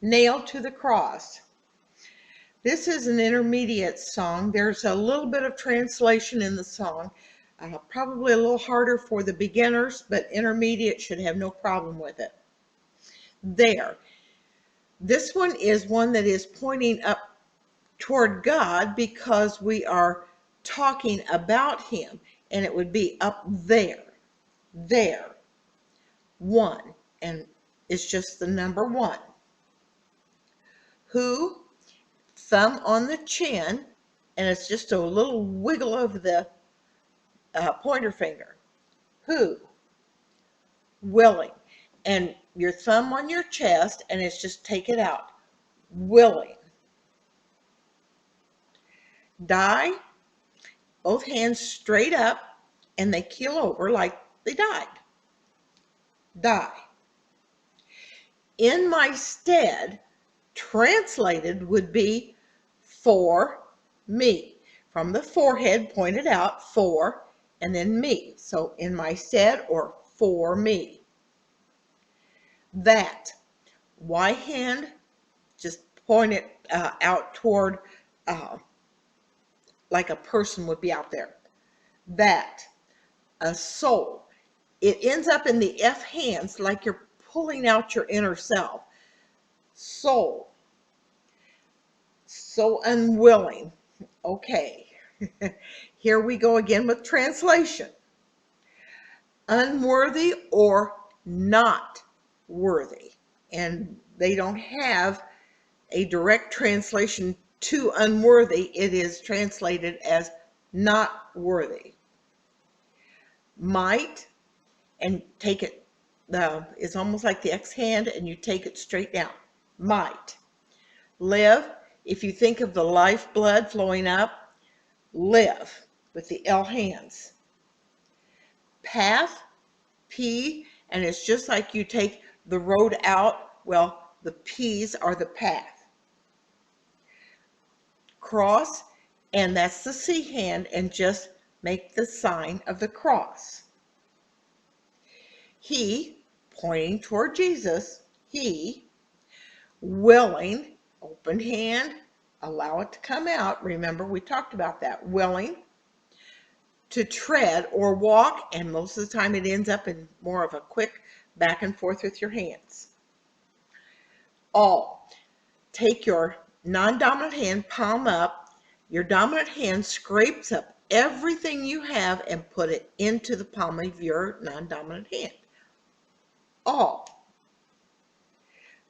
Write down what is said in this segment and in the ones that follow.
nailed to the cross. This is an intermediate song. There's a little bit of translation in the song, probably a little harder for the beginners, but intermediate should have no problem with it. There. This one is one that is pointing up toward God because we are talking about Him, and it would be up there, there, 1, and it's just the number 1. Who, thumb on the chin, and it's just a little wiggle of the pointer finger. Who, willing, and your thumb on your chest, and it's just take it out. Willing. Die, both hands straight up, and they keel over like they died. Die. In my stead, translated would be for me. From the forehead pointed out, for, and then me. So in my stead or for me. That. Y hand, just point it out toward like a person would be out there. That. A soul. It ends up in the F hands like you're pulling out your inner self. Soul. So unwilling. Okay. Here we go again with translation. Unworthy or not worthy. And they don't have a direct translation to unworthy. It is translated as not worthy. Might, and take it, it's almost like the X hand, and you take it straight down. Might. Live, if you think of the lifeblood flowing up, live with the L hands. Path, P, and it's just like you take the road out, well, the P's are the path. Cross, and that's the C hand, and just make the sign of the cross. He, pointing toward Jesus, he, willing, open hand, allow it to come out. Remember, we talked about that. Willing to tread or walk, and most of the time it ends up in more of a quick back and forth with your hands. All. Take your non-dominant hand, palm up. Your dominant hand scrapes up everything you have and put it into the palm of your non-dominant hand. All.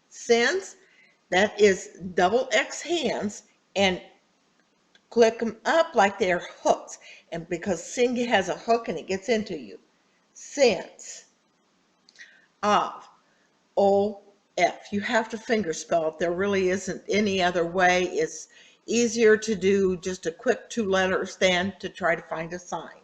Since, that is double X hands, and click them up like they're hooks, and because sin has a hook and it gets into you. Since. Of. O-F. You have to finger spell it. There really isn't any other way. It's easier to do just a quick 2 letters than to try to find a sign.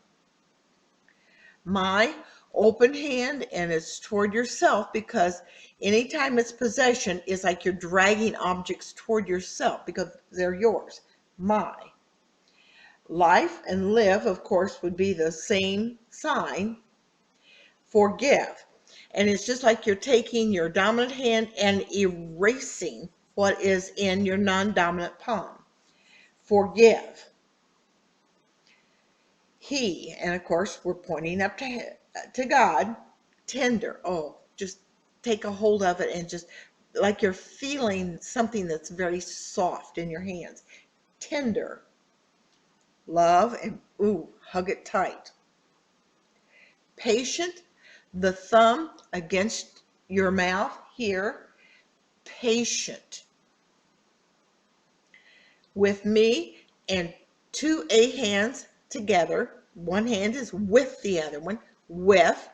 My, open hand, and it's toward yourself, because anytime it's possession, it's like you're dragging objects toward yourself because they're yours. My. Life and live, of course, would be the same sign. Forgive. And it's just like you're taking your dominant hand and erasing what is in your non-dominant palm. Forgive. He, and of course, we're pointing up to God. Tender. Oh, just take a hold of it and just like you're feeling something that's very soft in your hands. Tender. Love, and ooh, hug it tight. Patient, the thumb against your mouth here. Patient. With me, and 2 A hands together. One hand is with the other one. With.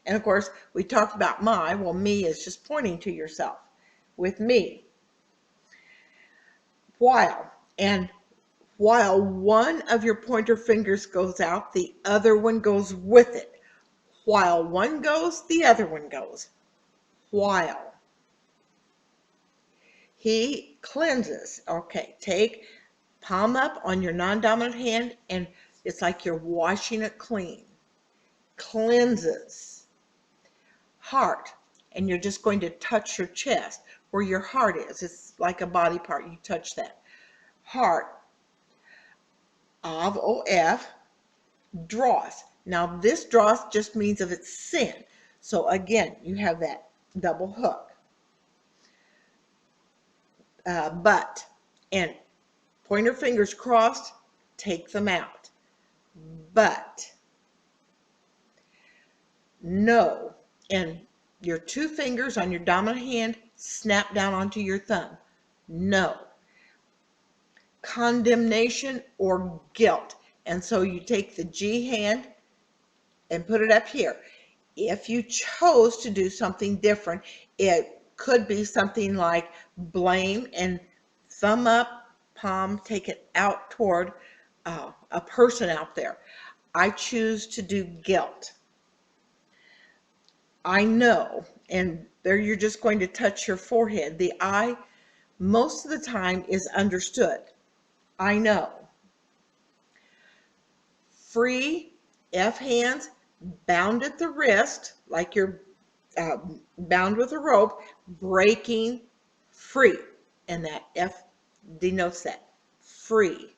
And of course, we talked about my. Well, me is just pointing to yourself. With me. While. And while one of your pointer fingers goes out, the other one goes with it. While one goes, the other one goes. While. He cleanses. Okay, take palm up on your non-dominant hand, and it's like you're washing it clean. Cleanses. Heart, and you're just going to touch your chest. where your heart is. It's like a body part. You touch that. Heart. Av, O-F, dross. Now this dross just means of its sin. So again, you have that double hook. But, and pointer fingers crossed, take them out. But, no, and your two fingers on your dominant hand snap down onto your thumb. No. Condemnation or guilt. And so you take the G hand and put it up here. If you chose to do something different, it could be something like blame and thumb up, palm, take it out toward a person out there. I choose to do guilt. I know, and there you're just going to touch your forehead. The I, most of the time, is understood. I know. Free, F hands, bound at the wrist, like you're bound with a rope, breaking free. And that F denotes that, free.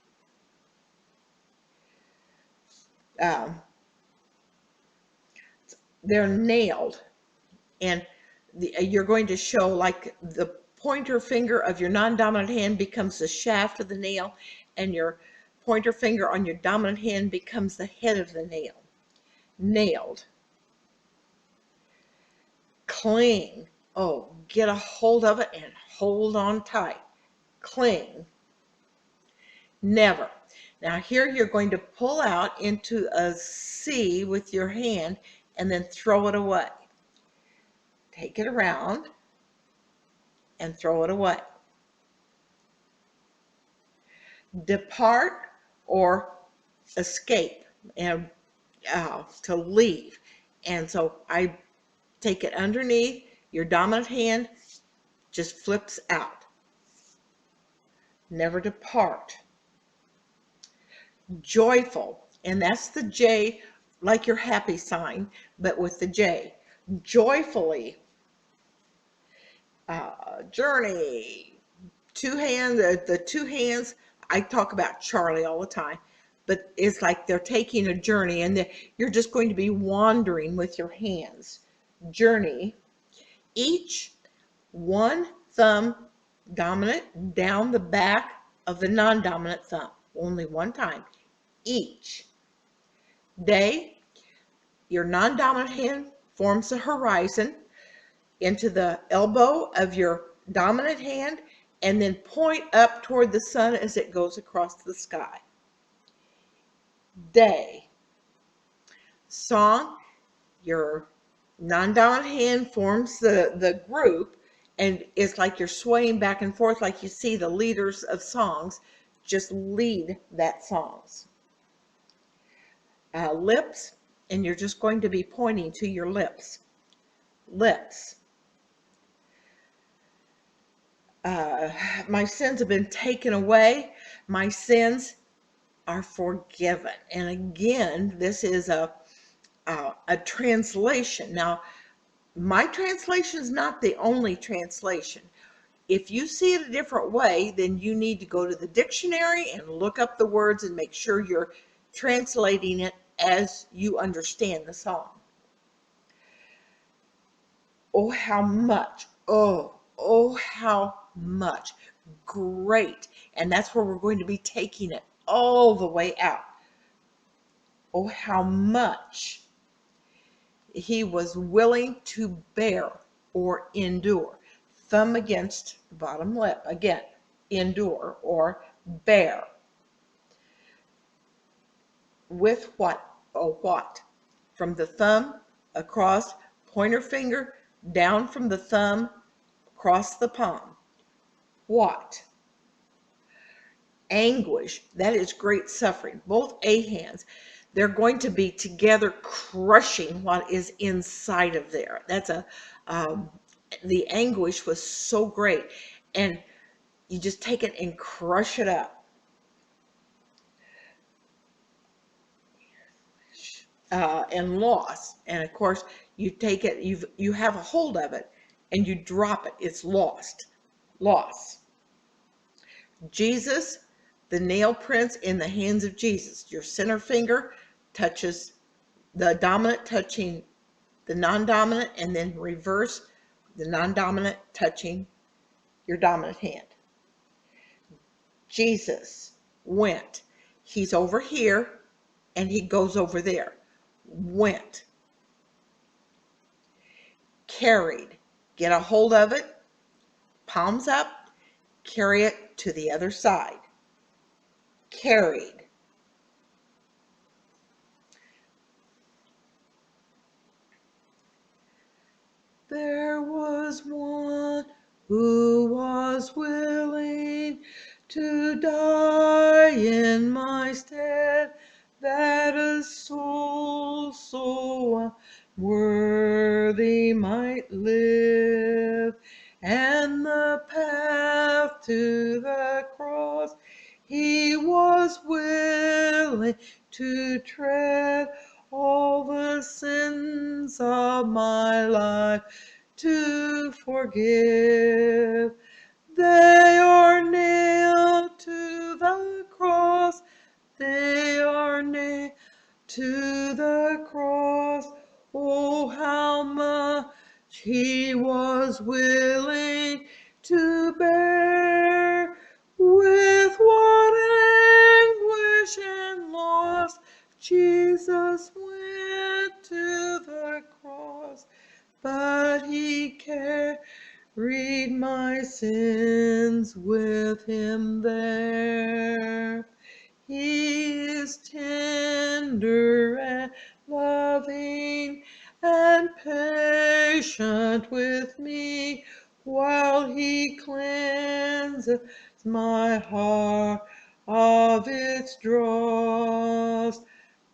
They're nailed. And you're going to show like the pointer finger of your non-dominant hand becomes the shaft of the nail, and your pointer finger on your dominant hand becomes the head of the nail. Nailed. Cling. Oh, get a hold of it and hold on tight. Cling. Never. Now here you're going to pull out into a C with your hand and then throw it away. Take it around and throw it away. Depart or escape, and to leave. And so I take it underneath, your dominant hand just flips out. Never depart. Joyful, and that's the J, like your happy sign, but with the J. Joyfully. Journey. Two hands, the two hands, I talk about Charlie all the time, but it's like they're taking a journey, and you're just going to be wandering with your hands. Journey. Each one thumb dominant down the back of the non-dominant thumb. Only one time. Each. Day. Your non-dominant hand forms the horizon into the elbow of your dominant hand, and then point up toward the sun as it goes across the sky. Day. Song. Your non-dominant hand forms the group, and it's like you're swaying back and forth, like you see the leaders of songs just lead that songs. Lips, and you're just going to be pointing to your lips. Lips. My sins have been taken away. My sins are forgiven. And again, this is a translation. Now, my translation is not the only translation. If you see it a different way, then you need to go to the dictionary and look up the words and make sure you're translating it as you understand the song. Oh, how much. Oh, how much. Great. And that's where we're going to be taking it all the way out. Oh, how much he was willing to bear or endure. Thumb against the bottom lip. Again, endure or bear. With what? Oh, what? From the thumb across, pointer finger down from the thumb across the palm. What? Anguish. That is great suffering. Both A hands. They're going to be together crushing what is inside of there. That's the anguish was so great. And you just take it and crush it up. And loss. And of course, you take it, you have a hold of it and you drop it, it's lost. Loss. Jesus, the nail prints in the hands of Jesus. Your center finger touches the dominant, touching the non-dominant, and then reverse, the non-dominant touching your dominant hand. Jesus went. He's over here and he goes over there. Went. Carried. Get a hold of it, palms up, carry it to the other side. Carried. There was one who was willing to die in my stead, that a soul so worthy might live. And the path to the cross he was willing to tread, all the sins of my life to forgive. They are nailed to the cross, they are nailed to the cross. Oh, how much he was willing to bear, with what anguish and loss Jesus went to the cross, but he carried my sins with him there. He is tender and loving and patient with me, while he cleanses my heart of its dross.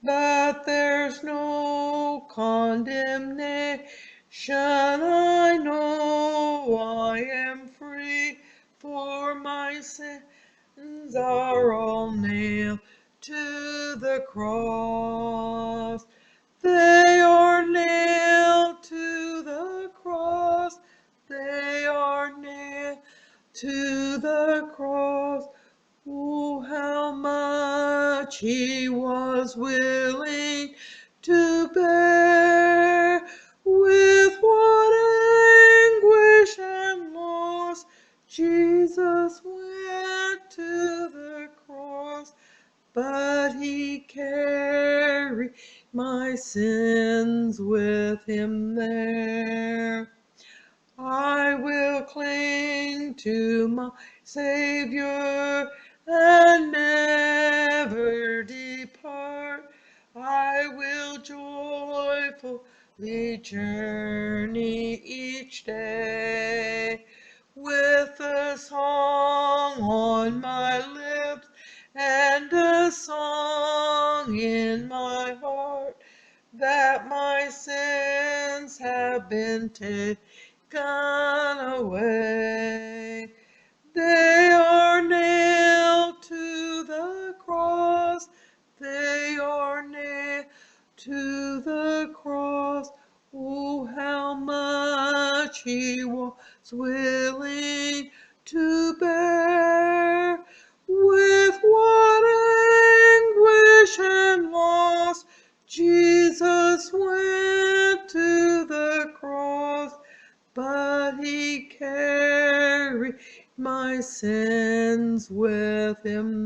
But there's no condemnation, I know I am free, for my sins are all nailed to the cross. They are nailed to the cross, they are nailed to the cross. Oh, how much he was willing to bear, with what anguish and loss Jesus went to the cross, but he carried my sins with him there. I will cling to my Savior and never depart. I will joyfully journey each day, with a song on my lips and a song in my heart, that my sins have been taken away. They are nailed to the cross, they are nailed to the cross. Oh, how much he was willing to bear, with what anguish and loss Jesus went to the cross, but he carried my sins with him